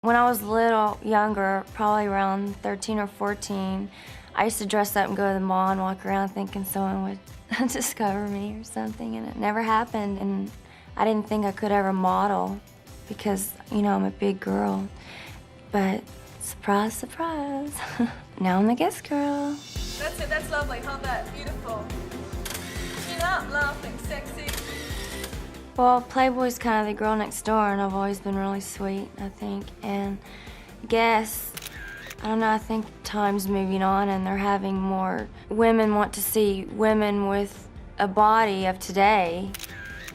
When I was little, younger, probably around 13 or 14, I used to dress up and go to the mall and walk around thinking someone would discover me or something, and it never happened. And I didn't think I could ever model because, you know, I'm a big girl. But surprise, surprise, now I'm the guest girl. That's it, that's lovely, huh? That beautiful. Chin up, laughing, sexy. Well, Playboy's kind of the girl next door, and I've always been really sweet, I think. And I guess, I don't know, I think time's moving on and they're having more women want to see women with a body of today,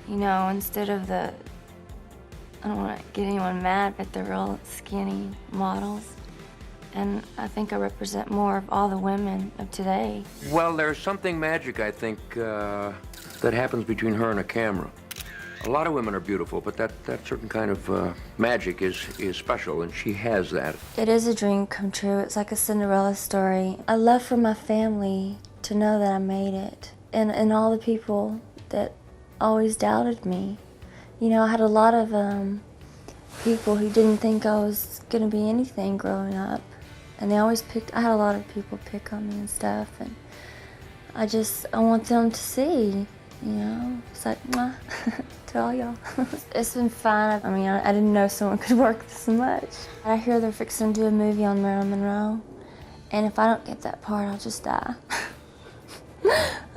you know, instead of the, I don't want to get anyone mad, but the real skinny models. And I think I represent more of all the women of today. Well, there's something magic, I think, that happens between her and a camera. A lot of women are beautiful, but that certain kind of magic is special, and she has that. It is a dream come true. It's like a Cinderella story. I love for my family to know that I made it, and all the people that always doubted me. You know, I had a lot of people who didn't think I was going to be anything growing up, and they always I had a lot of people pick on me and stuff, and I want them to see, you know, it's like, mwah. To all y'all. It's been fun. I mean, I didn't know someone could work this much. I hear they're fixing to do a movie on Marilyn Monroe, and if I don't get that part, I'll just die.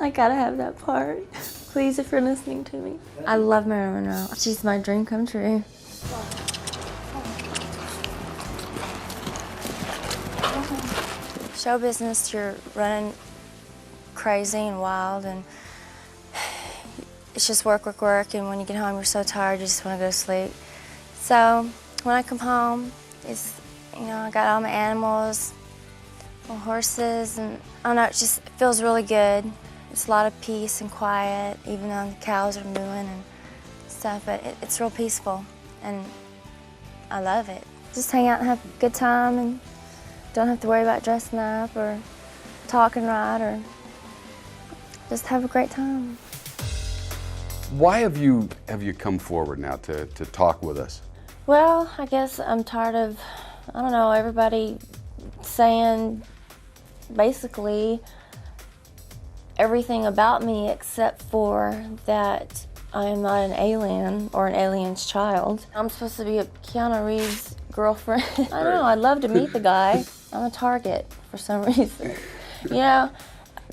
I gotta have that part. Please, if you're listening to me. I love Marilyn Monroe. She's my dream come true. Show business, you're running crazy and wild, and it's just work, work, work, and when you get home, you're so tired, you just want to go to sleep. So when I come home, it's, you know, I got all my animals, my horses, and I don't know, it just feels really good. It's a lot of peace and quiet, even though the cows are mooing and stuff, but it's real peaceful, and I love it. Just hang out and have a good time, and don't have to worry about dressing up or talking right, or just have a great time. Why have you come forward now to talk with us? Well, I guess I'm tired of, I don't know, everybody saying basically everything about me except for that I am not an alien or an alien's child. I'm supposed to be a Keanu Reeves' girlfriend. I don't know, I'd love to meet the guy. I'm a target for some reason. You know,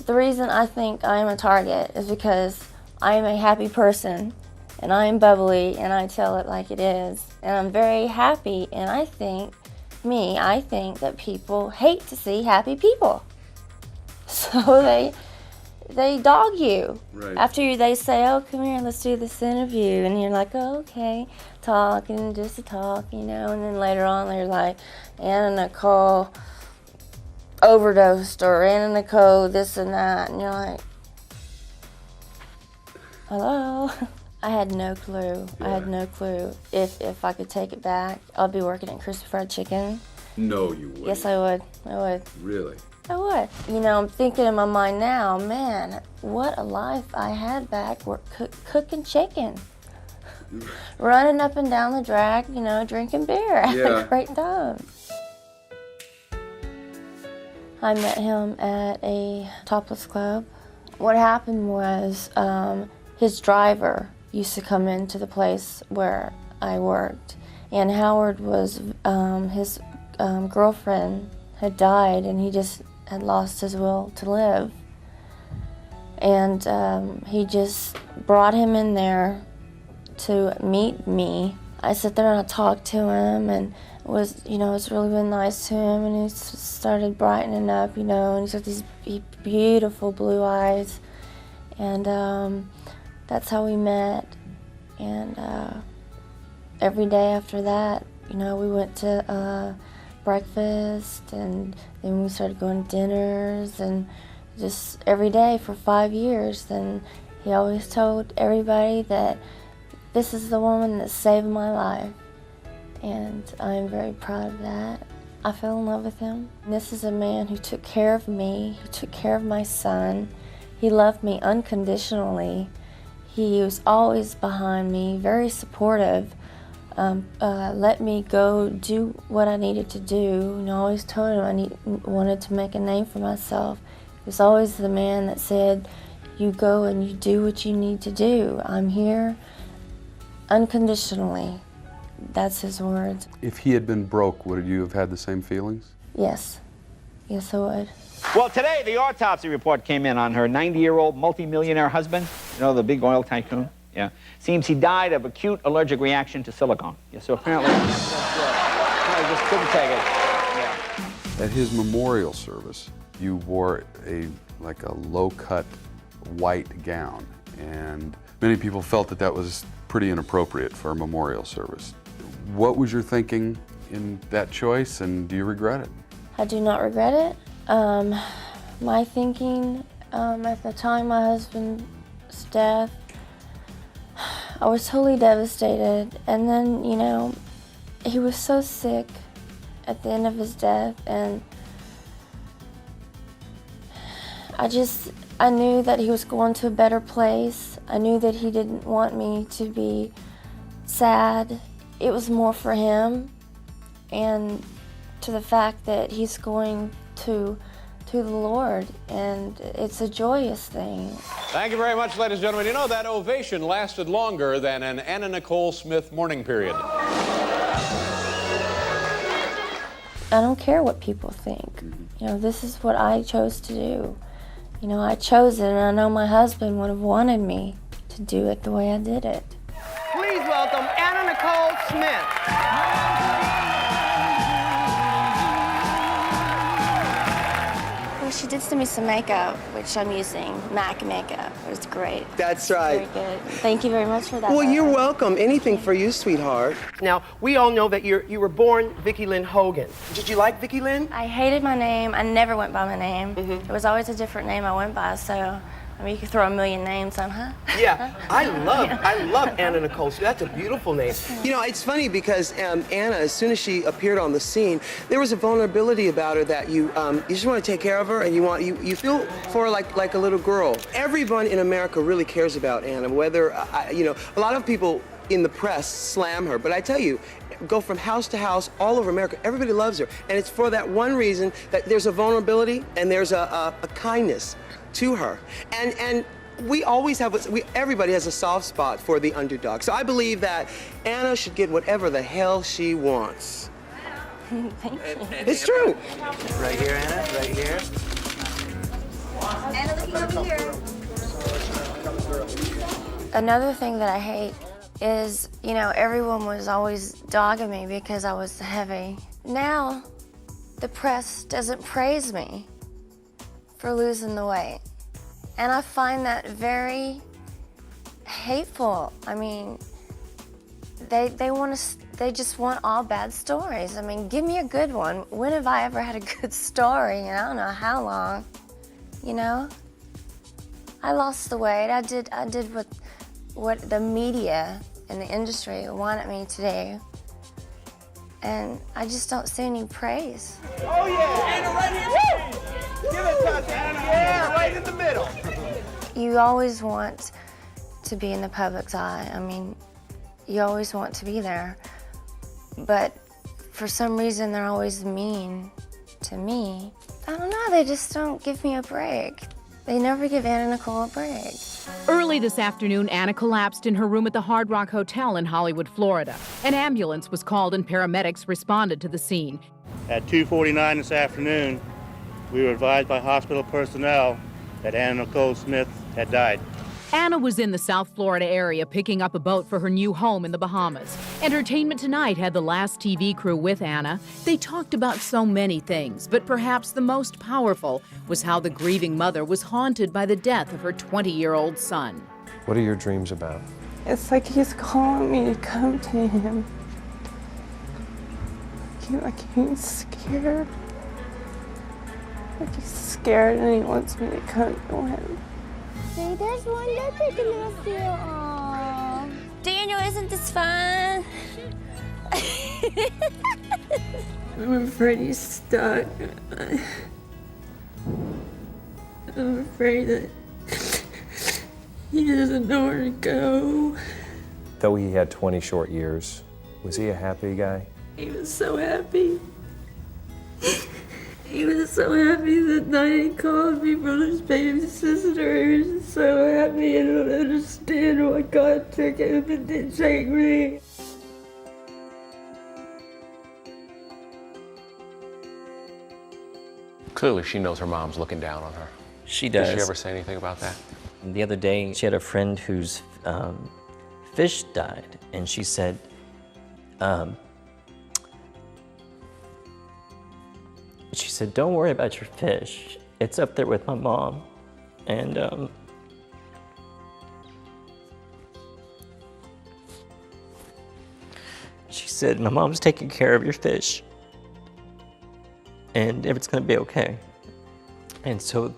the reason I think I am a target is because I am a happy person, and I am bubbly, and I tell it like it is. And I'm very happy, and I think that people hate to see happy people. So they dog you. Right. After they say, oh, come here, let's do this interview. And you're like, oh, okay, talk, and just a talk, you know. And then later on, they're like, Anna Nicole overdosed, or Anna Nicole this and that. And you're like, hello? I had no clue. Yeah. I had no clue if I could take it back. I'd be working at Crispy Fried Chicken. No, you wouldn't. Yes, I would. I would. Really? I would. You know, I'm thinking in my mind now, man, what a life I had back, cooking chicken. Running up and down the drag, you know, drinking beer. I had a great time. I met him at a topless club. What happened was, his driver used to come into the place where I worked, and Howard was, his girlfriend had died, and he just had lost his will to live. And he just brought him in there to meet me. I sat there and I talked to him, and it was really, really nice to him, and he started brightening up, you know, and he's got these beautiful blue eyes, and that's how we met. And every day after that, you know, we went to breakfast, and then we started going to dinners, and just every day for 5 years. And he always told everybody that this is the woman that saved my life, and I'm very proud of that. I fell in love with him. And this is a man who took care of me, who took care of my son. He loved me unconditionally. He was always behind me, very supportive. let me go do what I needed to do. And I always told him I wanted to make a name for myself. He was always the man that said, you go and you do what you need to do. I'm here unconditionally. That's his words. If he had been broke, would you have had the same feelings? Yes. Yes, I would. Well, today the autopsy report came in on her 90-year-old multimillionaire husband. You know, the big oil tycoon? Yeah. Seems he died of acute allergic reaction to silicone. Yeah, so apparently, he just couldn't take it. Yeah. At his memorial service, you wore like a low-cut white gown, and many people felt that that was pretty inappropriate for a memorial service. What was your thinking in that choice, and do you regret it? I do not regret it. My thinking at the time of my husband's death, I was totally devastated. And then, you know, he was so sick at the end of his death, and I knew that he was going to a better place. I knew that he didn't want me to be sad. It was more for him, and to the fact that he's going to the Lord, and it's a joyous thing. Thank you very much, ladies and gentlemen. You know, that ovation lasted longer than an Anna Nicole Smith mourning period. I don't care what people think. You know, this is what I chose to do. You know, I chose it, and I know my husband would have wanted me to do it the way I did it. Please welcome Anna Nicole Smith. Well, she did send me some makeup, which I'm using, MAC makeup. It was great. That's right. Very good. Thank you very much for that. Well, Barbara. you're welcome. Anything for you, sweetheart. Now, we all know that you were born Vicki Lynn Hogan. Did you like Vicki Lynn? I hated my name. I never went by my name. Mm-hmm. It was always a different name I went by, so I mean, you could throw a million names on, huh? Yeah, I love Anna Nicole Smith. That's a beautiful name. You know, it's funny because Anna, as soon as she appeared on the scene, there was a vulnerability about her that you just want to take care of her, and you feel for her like a little girl. Everyone in America really cares about Anna. Whether you know, a lot of people in the press slam her, but I tell you, go from house to house all over America. Everybody loves her, and it's for that one reason that there's a vulnerability and there's a kindness to her, and we always have everybody has a soft spot for the underdog. So I believe that Anna should get whatever the hell she wants. Thank you. It's true. Right here, Anna. Right here. Anna, looking over here. Another thing that I hate is, you know, everyone was always dogging me because I was heavy. Now, the press doesn't praise me for losing the weight. And I find that very hateful. I mean, they just want all bad stories. I mean, give me a good one. When have I ever had a good story? And I don't know how long, you know? I lost the weight. I did what the media and the industry wanted me to do. And I just don't see any praise. Oh yeah, Anna, right here. Give it to us, Anna. Yeah, right in the middle. You always want to be in the public's eye. I mean, you always want to be there. But for some reason, they're always mean to me. I don't know, they just don't give me a break. They never give Anna Nicole a break. Early this afternoon, Anna collapsed in her room at the Hard Rock Hotel in Hollywood, Florida. An ambulance was called and paramedics responded to the scene. At 2:49 this afternoon, we were advised by hospital personnel that Anna Nicole Smith had died. Anna was in the South Florida area picking up a boat for her new home in the Bahamas. Entertainment Tonight had the last TV crew with Anna. They talked about so many things, but perhaps the most powerful was how the grieving mother was haunted by the death of her 20-year-old son. What are your dreams about? It's like he's calling me to come to him. Like he's scared. Like he's scared and he wants me to come to him. Hey, there's one that's taking us here. Aww. Daniel, isn't this fun? I'm afraid he's stuck. I'm afraid that he doesn't know where to go. Though he had 20 short years, Was he a happy guy? He was so happy. He was so happy that night he called me from his baby sister. He was just so happy. I don't understand why God took him and didn't take me. Clearly she knows her mom's looking down on her. She does. Did she ever say anything about that? The other day, she had a friend whose fish died, and she said, don't worry about your fish. It's up there with my mom. And she said, my mom's taking care of your fish, and it's gonna be okay. And so,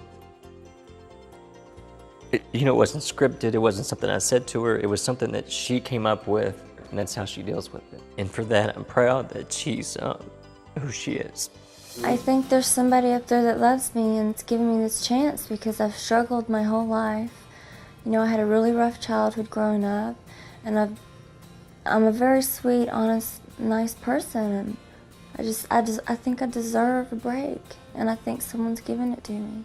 it wasn't scripted, it wasn't something I said to her, it was something that she came up with, and that's how she deals with it. And for that, I'm proud that she's who she is. I think there's somebody up there that loves me and it's giving me this chance because I've struggled my whole life. I had a really rough childhood growing up, and I'm a very sweet, honest, nice person, and I think I deserve a break, and I think someone's giving it to me.